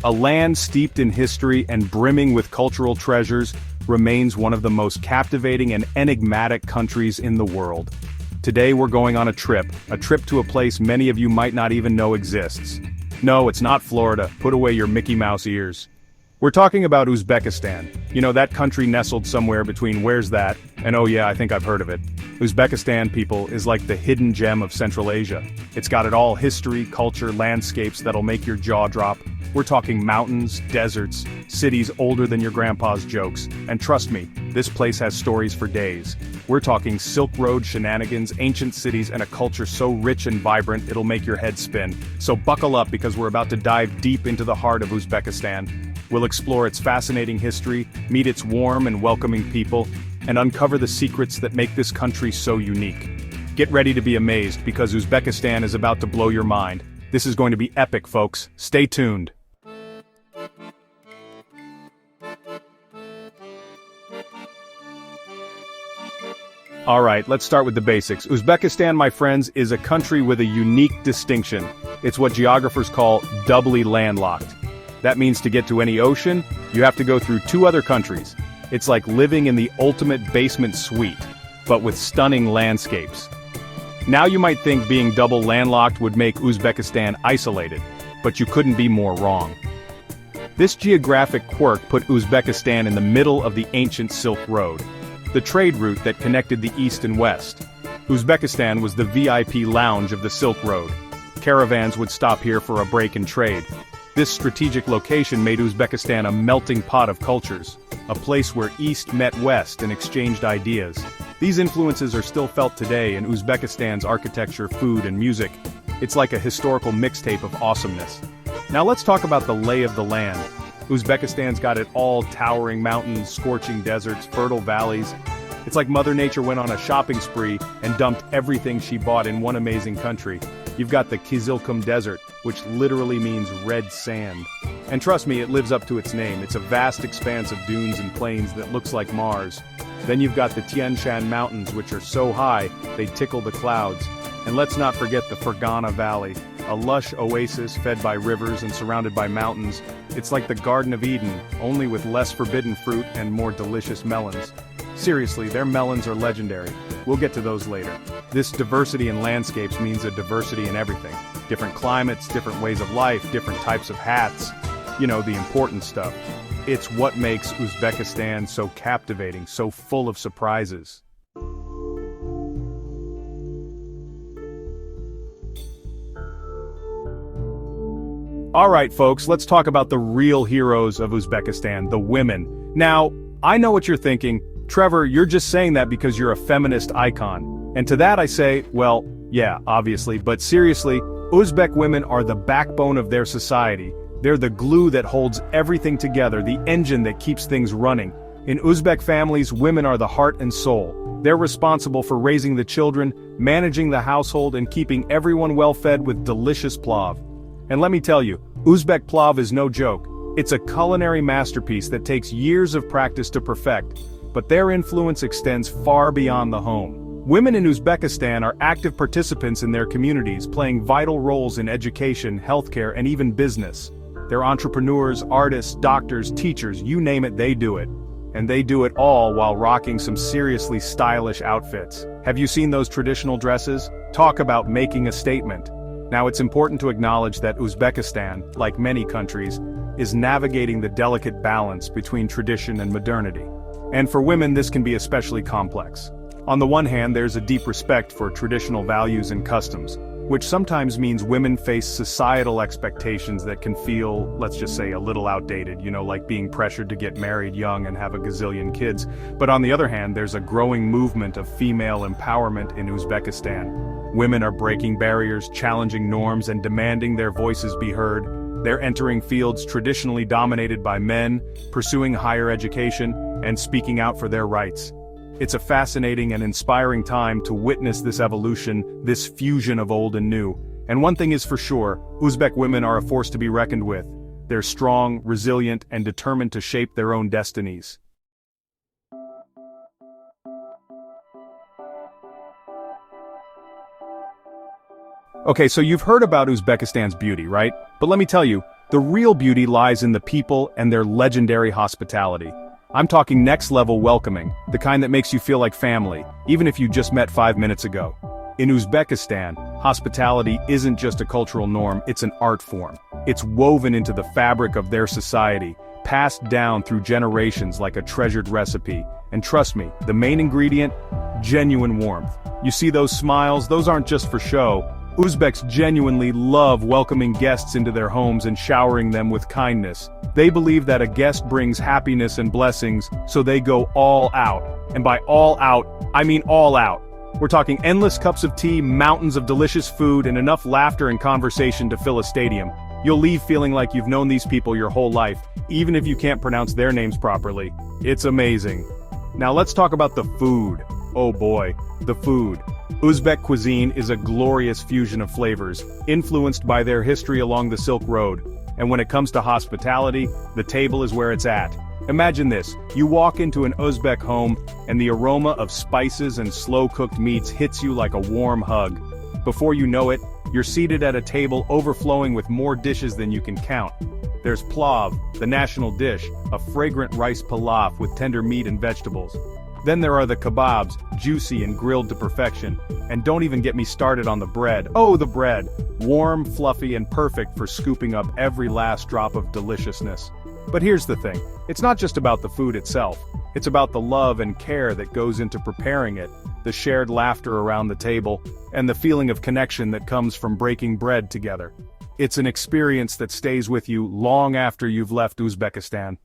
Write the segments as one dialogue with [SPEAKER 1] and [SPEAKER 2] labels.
[SPEAKER 1] A land steeped in history and brimming with cultural treasures, remains one of the most captivating and enigmatic countries in the world. Today we're going on a trip to a place many of you might not even know exists. No, it's not Florida, put away your Mickey Mouse ears. We're talking about Uzbekistan. You know, that country nestled somewhere between where's that, and oh yeah, I think I've heard of it. Uzbekistan, people, is like the hidden gem of Central Asia. It's got it all: history, culture, landscapes that'll make your jaw drop. We're talking mountains, deserts, cities older than your grandpa's jokes. And trust me, this place has stories for days. We're talking Silk Road shenanigans, ancient cities, and a culture so rich and vibrant it'll make your head spin. So buckle up, because we're about to dive deep into the heart of Uzbekistan. We'll explore its fascinating history, meet its warm and welcoming people, and uncover the secrets that make this country so unique. Get ready to be amazed, because Uzbekistan is about to blow your mind. This is going to be epic, folks. Stay tuned. Alright, let's start with the basics. Uzbekistan, my friends, is a country with a unique distinction. It's what geographers call doubly landlocked. That means to get to any ocean, you have to go through two other countries. It's like living in the ultimate basement suite, but with stunning landscapes. Now you might think being double landlocked would make Uzbekistan isolated, but you couldn't be more wrong. This geographic quirk put Uzbekistan in the middle of the ancient Silk Road, the trade route that connected the East and West. Uzbekistan was the VIP lounge of the Silk Road. Caravans would stop here for a break and trade. This strategic location made Uzbekistan a melting pot of cultures, a place where East met West and exchanged ideas. These influences are still felt today in Uzbekistan's architecture, food, and music. It's like a historical mixtape of awesomeness. Now let's talk about the lay of the land. Uzbekistan's got it all: towering mountains, scorching deserts, fertile valleys. It's like Mother Nature went on a shopping spree and dumped everything she bought in one amazing country. You've got the Kizilkum Desert, which literally means red sand. And trust me, it lives up to its name. It's a vast expanse of dunes and plains that looks like Mars. Then you've got the Tian Shan Mountains, which are so high, they tickle the clouds. And let's not forget the Fergana Valley, a lush oasis fed by rivers and surrounded by mountains. It's like the Garden of Eden, only with less forbidden fruit and more delicious melons. Seriously, their melons are legendary. We'll get to those later. This diversity in landscapes means a diversity in everything. Different climates, different ways of life, different types of hats. You know, the important stuff. It's what makes Uzbekistan so captivating, so full of surprises. Alright folks, let's talk about the real heroes of Uzbekistan, the women. Now, I know what you're thinking. Trevor, you're just saying that because you're a feminist icon. And to that I say, well, yeah, obviously, but seriously, Uzbek women are the backbone of their society. They're the glue that holds everything together, the engine that keeps things running. In Uzbek families, women are the heart and soul. They're responsible for raising the children, managing the household, and keeping everyone well fed with delicious plov. And let me tell you, Uzbek plov is no joke. It's a culinary masterpiece that takes years of practice to perfect, but their influence extends far beyond the home. Women in Uzbekistan are active participants in their communities, playing vital roles in education, healthcare, and even business. They're entrepreneurs, artists, doctors, teachers, you name it, they do it. And they do it all while rocking some seriously stylish outfits. Have you seen those traditional dresses? Talk about making a statement. Now it's important to acknowledge that Uzbekistan, like many countries, is navigating the delicate balance between tradition and modernity. And for women, this can be especially complex. On the one hand, there's a deep respect for traditional values and customs, which sometimes means women face societal expectations that can feel, let's just say, a little outdated, you know, like being pressured to get married young and have a gazillion kids. But on the other hand, there's a growing movement of female empowerment in Uzbekistan. Women are breaking barriers, challenging norms, and demanding their voices be heard. They're entering fields traditionally dominated by men, pursuing higher education, and speaking out for their rights. It's a fascinating and inspiring time to witness this evolution, this fusion of old and new. And one thing is for sure, Uzbek women are a force to be reckoned with. They're strong, resilient, and determined to shape their own destinies. Okay, so you've heard about Uzbekistan's beauty, right? But let me tell you, The real beauty lies in the people and their legendary hospitality. I'm talking next-level welcoming, the kind that makes you feel like family, even if you just met 5 minutes ago. In Uzbekistan, hospitality isn't just a cultural norm, it's an art form. It's woven into the fabric of their society, passed down through generations like a treasured recipe. And trust me, the main ingredient? Genuine warmth. You see those smiles? Those aren't just for show. Uzbeks genuinely love welcoming guests into their homes and showering them with kindness. They believe that a guest brings happiness and blessings, so they go all out. And by all out, I mean all out. We're talking endless cups of tea, mountains of delicious food, and enough laughter and conversation to fill a stadium. You'll leave feeling like you've known these people your whole life, even if you can't pronounce their names properly. It's amazing. Now let's talk about the food. Oh boy, the food. Uzbek cuisine is a glorious fusion of flavors, influenced by their history along the Silk Road. And when it comes to hospitality, the table is where it's at. Imagine this, you walk into an Uzbek home, and the aroma of spices and slow-cooked meats hits you like a warm hug. Before you know it, you're seated at a table overflowing with more dishes than you can count. There's plav, the national dish, a fragrant rice pilaf with tender meat and vegetables. Then there are the kebabs, juicy and grilled to perfection. And don't even get me started on the bread. Oh, the bread! Warm, fluffy, and perfect for scooping up every last drop of deliciousness. But here's the thing, it's not just about the food itself. It's about the love and care that goes into preparing it, the shared laughter around the table, and the feeling of connection that comes from breaking bread together. It's an experience that stays with you long after you've left Uzbekistan.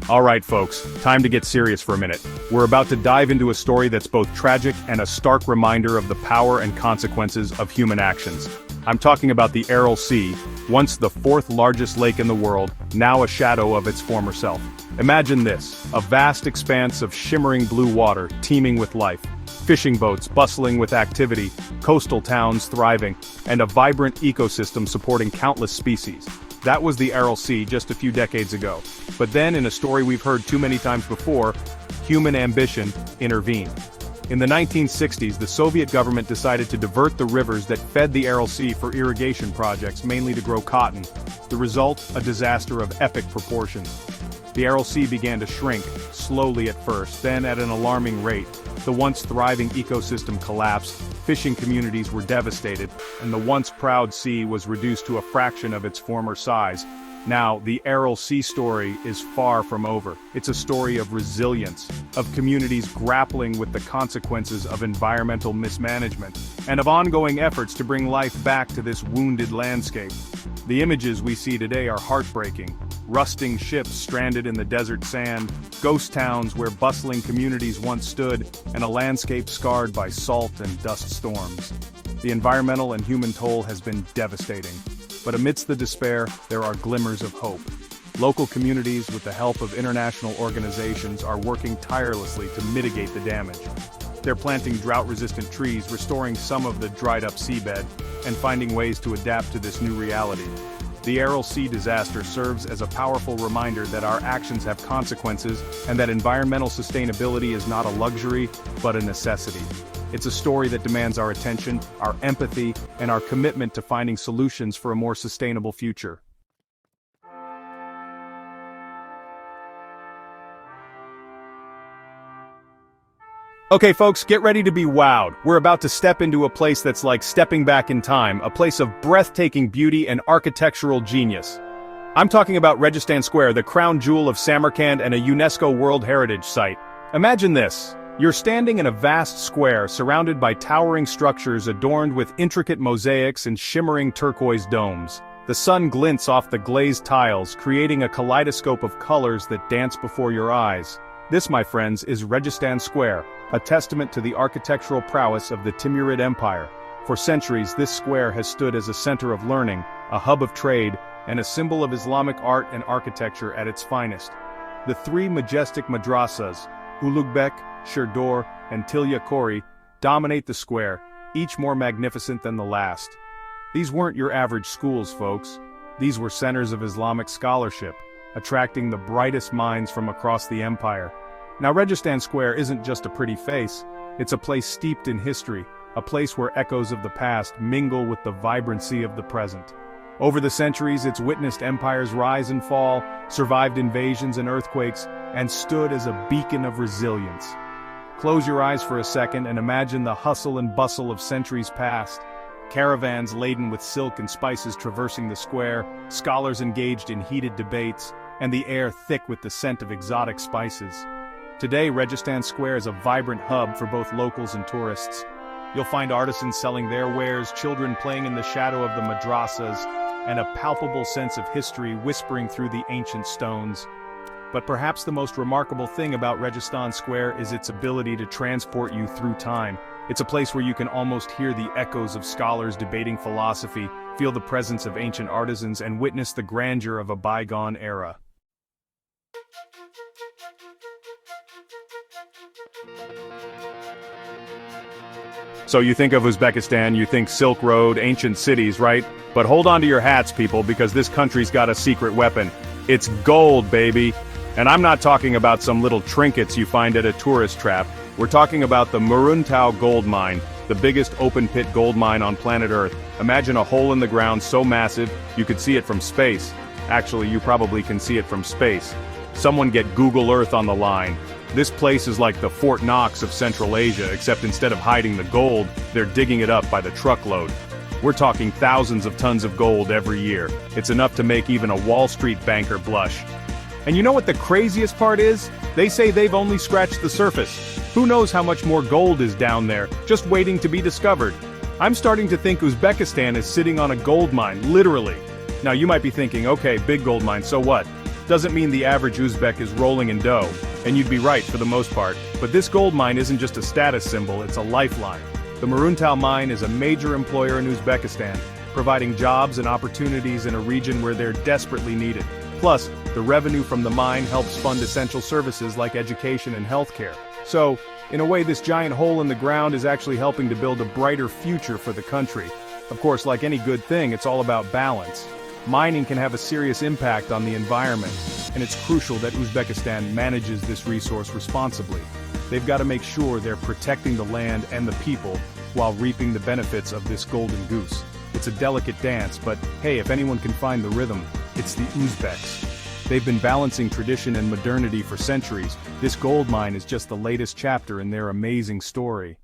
[SPEAKER 1] Alright folks, time to get serious for a minute. We're about to dive into a story that's both tragic and a stark reminder of the power and consequences of human actions. I'm talking about the Aral Sea, once the fourth largest lake in the world, now a shadow of its former self. Imagine this, a vast expanse of shimmering blue water, teeming with life. Fishing boats bustling with activity, coastal towns thriving, and a vibrant ecosystem supporting countless species. That was the Aral Sea just a few decades ago. But then, in a story we've heard too many times before, human ambition intervened. In the 1960s, the Soviet government decided to divert the rivers that fed the Aral Sea for irrigation projects, mainly to grow cotton. The result, a disaster of epic proportions. The Aral Sea began to shrink, slowly at first, then at an alarming rate. The once thriving ecosystem collapsed, fishing communities were devastated, and the once proud sea was reduced to a fraction of its former size. Now, the Aral Sea story is far from over. It's a story of resilience, of communities grappling with the consequences of environmental mismanagement, and of ongoing efforts to bring life back to this wounded landscape. The images we see today are heartbreaking. Rusting ships stranded in the desert sand, ghost towns where bustling communities once stood, and a landscape scarred by salt and dust storms. The environmental and human toll has been devastating. But amidst the despair, there are glimmers of hope. Local communities, with the help of international organizations, are working tirelessly to mitigate the damage. They're planting drought-resistant trees, restoring some of the dried-up seabed, and finding ways to adapt to this new reality. The Aral Sea disaster serves as a powerful reminder that our actions have consequences and that environmental sustainability is not a luxury, but a necessity. It's a story that demands our attention, our empathy, and our commitment to finding solutions for a more sustainable future. Okay folks, get ready to be wowed. We're about to step into a place that's like stepping back in time, a place of breathtaking beauty and architectural genius. I'm talking about Registan Square, the crown jewel of Samarkand and a UNESCO World Heritage Site. Imagine this. You're standing in a vast square surrounded by towering structures adorned with intricate mosaics and shimmering turquoise domes. The sun glints off the glazed tiles, creating a kaleidoscope of colors that dance before your eyes. This, my friends, is Registan Square, a testament to the architectural prowess of the Timurid Empire. For centuries, this square has stood as a center of learning, a hub of trade, and a symbol of Islamic art and architecture at its finest. The three majestic madrasas, Ulugbek, Sherdor, and Tilya Kori, dominate the square, each more magnificent than the last. These weren't your average schools, folks. These were centers of Islamic scholarship, attracting the brightest minds from across the empire. Now, Registan Square isn't just a pretty face, It's a place steeped in history, a place where echoes of the past mingle with the vibrancy of the present. Over the centuries, it's witnessed empires rise and fall, survived invasions and earthquakes, and stood as a beacon of resilience. Close your eyes for a second and imagine the hustle and bustle of centuries past. Caravans laden with silk and spices traversing the square, scholars engaged in heated debates, and the air thick with the scent of exotic spices. Today, Registan Square is a vibrant hub for both locals and tourists. You'll find artisans selling their wares, children playing in the shadow of the madrasas, and a palpable sense of history whispering through the ancient stones. But perhaps the most remarkable thing about Registan Square is its ability to transport you through time. It's a place where you can almost hear the echoes of scholars debating philosophy, feel the presence of ancient artisans, and witness the grandeur of a bygone era. So you think of Uzbekistan, you think Silk Road, ancient cities, right? But hold on to your hats, people, because this country's got a secret weapon. It's gold, baby. And I'm not talking about some little trinkets you find at a tourist trap. We're talking about the Muruntau gold mine, the biggest open-pit gold mine on planet Earth. Imagine a hole in the ground so massive, you could see it from space. Actually, you probably can see it from space. Someone get Google Earth on the line. This place is like the Fort Knox of Central Asia, except instead of hiding the gold, they're digging it up by the truckload. We're talking thousands of tons of gold every year. It's enough to make even a Wall Street banker blush. And you know what the craziest part is? They say they've only scratched the surface. Who knows how much more gold is down there, just waiting to be discovered. I'm starting to think Uzbekistan is sitting on a gold mine, literally. Now you might be thinking, okay, big gold mine, so what? Doesn't mean the average Uzbek is rolling in dough. And you'd be right for the most part. But this gold mine isn't just a status symbol, it's a lifeline. The Muruntau mine is a major employer in Uzbekistan, providing jobs and opportunities in a region where they're desperately needed. Plus, the revenue from the mine helps fund essential services like education and healthcare. So, in a way, this giant hole in the ground is actually helping to build a brighter future for the country. Of course, like any good thing, it's all about balance. Mining can have a serious impact on the environment, and it's crucial that Uzbekistan manages this resource responsibly. They've got to make sure they're protecting the land and the people while reaping the benefits of this golden goose. It's a delicate dance, but hey, if anyone can find the rhythm, it's the Uzbeks. They've been balancing tradition and modernity for centuries. This gold mine is just the latest chapter in their amazing story.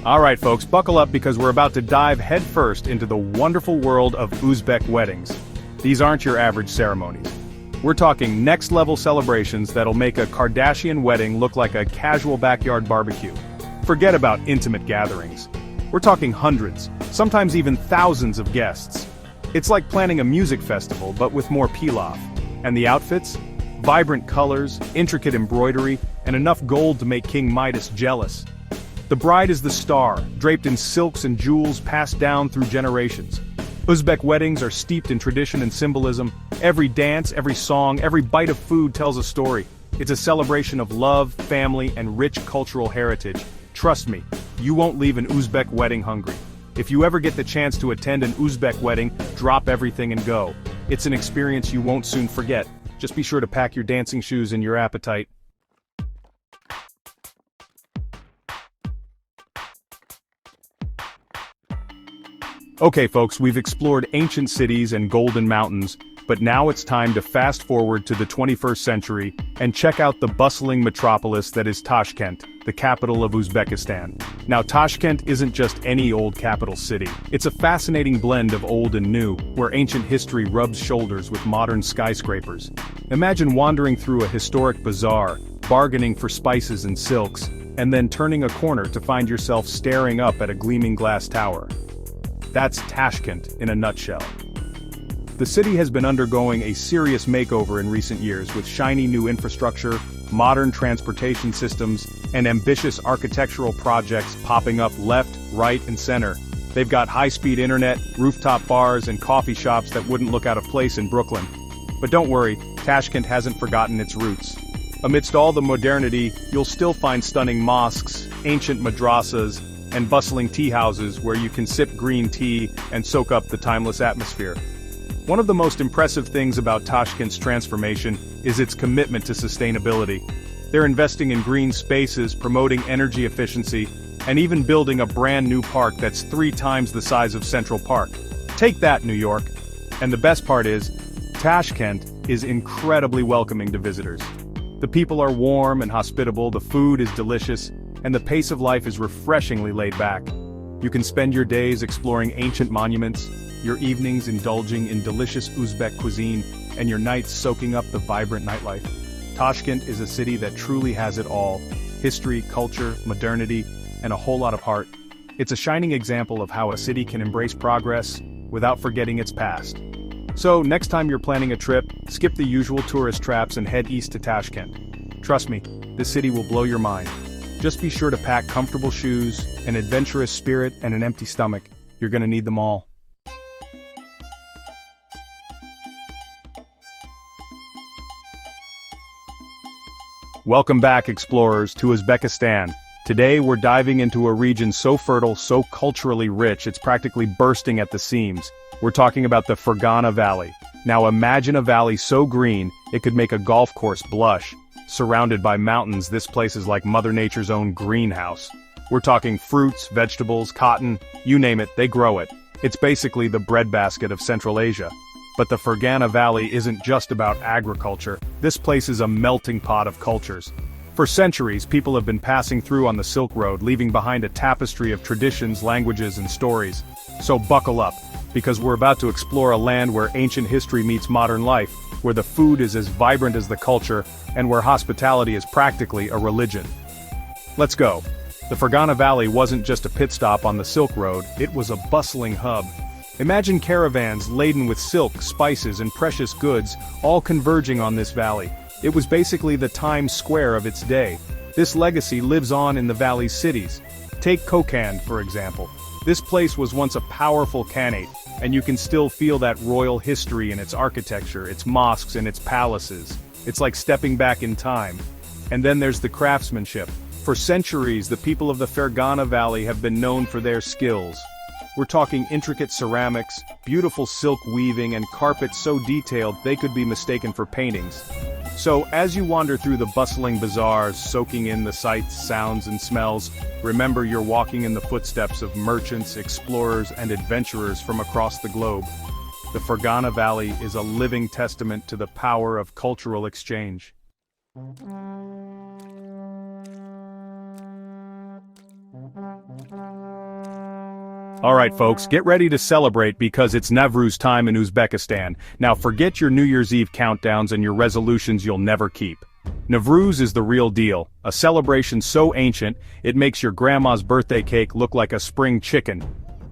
[SPEAKER 1] Alright folks, buckle up because we're about to dive headfirst into the wonderful world of Uzbek weddings. These aren't your average ceremonies. We're talking next-level celebrations that'll make a Kardashian wedding look like a casual backyard barbecue. Forget about intimate gatherings. We're talking hundreds, sometimes even thousands of guests. It's like planning a music festival, but with more pilaf. And the outfits? Vibrant colors, intricate embroidery, and enough gold to make King Midas jealous. The bride is the star, draped in silks and jewels passed down through generations. Uzbek weddings are steeped in tradition and symbolism. Every dance, every song, every bite of food tells a story. It's a celebration of love, family, and rich cultural heritage. Trust me, you won't leave an Uzbek wedding hungry. If you ever get the chance to attend an Uzbek wedding, drop everything and go. It's an experience you won't soon forget. Just be sure to pack your dancing shoes and your appetite. Okay folks, we've explored ancient cities and golden mountains, but now it's time to fast forward to the 21st century and check out the bustling metropolis that is Tashkent, the capital of Uzbekistan. Now Tashkent isn't just any old capital city. It's a fascinating blend of old and new, where ancient history rubs shoulders with modern skyscrapers. Imagine wandering through a historic bazaar, bargaining for spices and silks, and then turning a corner to find yourself staring up at a gleaming glass tower. That's Tashkent in a nutshell. The city has been undergoing a serious makeover in recent years with shiny new infrastructure, modern transportation systems, and ambitious architectural projects popping up left, right, and center. They've got high-speed internet, rooftop bars, and coffee shops that wouldn't look out of place in Brooklyn. But don't worry, Tashkent hasn't forgotten its roots. Amidst all the modernity, you'll still find stunning mosques, ancient madrasas, and bustling tea houses where you can sip green tea and soak up the timeless atmosphere. One of the most impressive things about Tashkent's transformation is its commitment to sustainability. They're investing in green spaces, promoting energy efficiency, and even building a brand new park that's 3 times the size of Central Park. Take that, New York. And the best part is, Tashkent is incredibly welcoming to visitors. The people are warm and hospitable, the food is delicious, and the pace of life is refreshingly laid back. You can spend your days exploring ancient monuments, your evenings indulging in delicious Uzbek cuisine, and your nights soaking up the vibrant nightlife. Tashkent is a city that truly has it all: history, culture, modernity, and a whole lot of heart. It's a shining example of how a city can embrace progress without forgetting its past. So, next time you're planning a trip, skip the usual tourist traps and head east to Tashkent. Trust me, this city will blow your mind. Just be sure to pack comfortable shoes, an adventurous spirit, and an empty stomach. You're gonna need them all. Welcome back, explorers, to Uzbekistan. Today we're diving into a region so fertile, so culturally rich, it's practically bursting at the seams. We're talking about the Fergana Valley. Now imagine a valley so green, it could make a golf course blush. Surrounded by mountains, this place is like Mother Nature's own greenhouse. We're talking fruits, vegetables, cotton, you name it, they grow it. It's basically the breadbasket of Central Asia. But the Fergana Valley isn't just about agriculture. This place is a melting pot of cultures. For centuries, people have been passing through on the Silk Road, leaving behind a tapestry of traditions, languages, and stories. So buckle up, because we're about to explore a land where ancient history meets modern life, where the food is as vibrant as the culture, and where hospitality is practically a religion. Let's go. The Fergana Valley wasn't just a pit stop on the Silk Road, it was a bustling hub. Imagine caravans laden with silk, spices, and precious goods, all converging on this valley. It was basically the Times Square of its day. This legacy lives on in the valley's cities. Take Kokand, for example. This place was once a powerful khanate, and you can still feel that royal history in its architecture, its mosques, and its palaces. It's like stepping back in time. And then there's the craftsmanship. For centuries, the people of the Fergana Valley have been known for their skills. We're talking intricate ceramics, beautiful silk weaving, and carpets so detailed they could be mistaken for paintings. So, as you wander through the bustling bazaars, soaking in the sights, sounds, and smells, remember you're walking in the footsteps of merchants, explorers, and adventurers from across the globe. The Fergana Valley is a living testament to the power of cultural exchange. Alright folks, get ready to celebrate because it's Navruz time in Uzbekistan. Now forget your New Year's Eve countdowns and your resolutions you'll never keep. Navruz is the real deal, a celebration so ancient, it makes your grandma's birthday cake look like a spring chicken.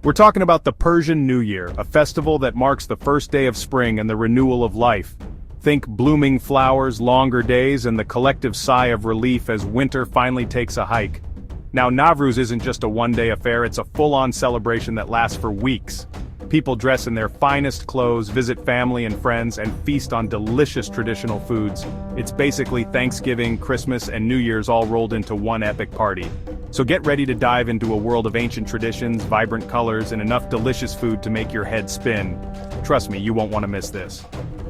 [SPEAKER 1] We're talking about the Persian New Year, a festival that marks the first day of spring and the renewal of life. Think blooming flowers, longer days, and the collective sigh of relief as winter finally takes a hike. Now Navruz isn't just a one-day affair, it's a full-on celebration that lasts for weeks. People dress in their finest clothes, visit family and friends, and feast on delicious traditional foods. It's basically Thanksgiving, Christmas, and New Year's all rolled into one epic party. So get ready to dive into a world of ancient traditions, vibrant colors, and enough delicious food to make your head spin. Trust me, you won't want to miss this.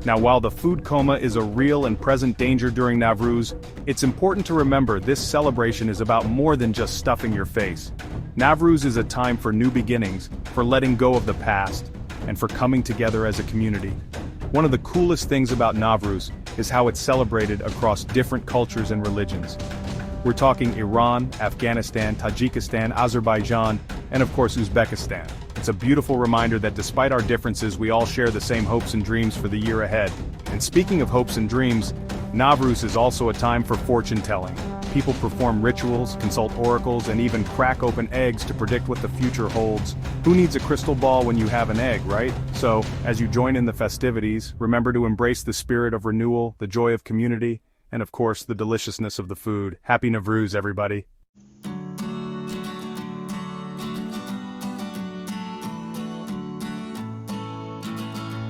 [SPEAKER 1] Now while the food coma is a real and present danger during Navruz, it's important to remember this celebration is about more than just stuffing your face. Navruz is a time for new beginnings, for letting go of the past, and for coming together as a community. One of the coolest things about Navruz is how it's celebrated across different cultures and religions. We're talking Iran, Afghanistan, Tajikistan, Azerbaijan, and of course Uzbekistan. It's a beautiful reminder that despite our differences, we all share the same hopes and dreams for the year ahead. And speaking of hopes and dreams, Navruz is also a time for fortune-telling. People perform rituals, consult oracles, and even crack open eggs to predict what the future holds. Who needs a crystal ball when you have an egg, right? So, as you join in the festivities, remember to embrace the spirit of renewal, the joy of community, and of course, the deliciousness of the food. Happy Navruz, everybody.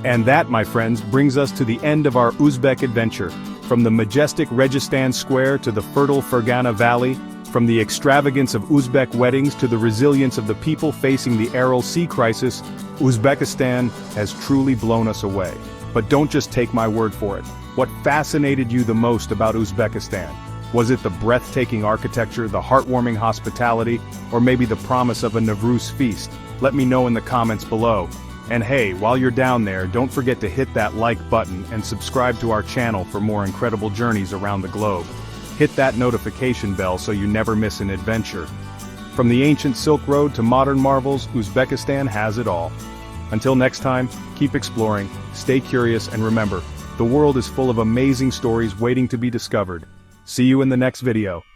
[SPEAKER 1] And that, my friends, brings us to the end of our Uzbek adventure. From the majestic Registan Square to the fertile Fergana Valley, From the extravagance of Uzbek weddings to the resilience of the people facing the Aral Sea crisis, Uzbekistan has truly blown us away. But don't just take my word for it. What fascinated you the most about Uzbekistan? Was it the breathtaking architecture, the heartwarming hospitality, or maybe the promise of a Nowruz feast? Let me know in the comments below. And hey, while you're down there, don't forget to hit that like button and subscribe to our channel for more incredible journeys around the globe. Hit that notification bell so you never miss an adventure. From the ancient Silk Road to modern marvels, Uzbekistan has it all. Until next time, keep exploring, stay curious, and remember, the world is full of amazing stories waiting to be discovered. See you in the next video.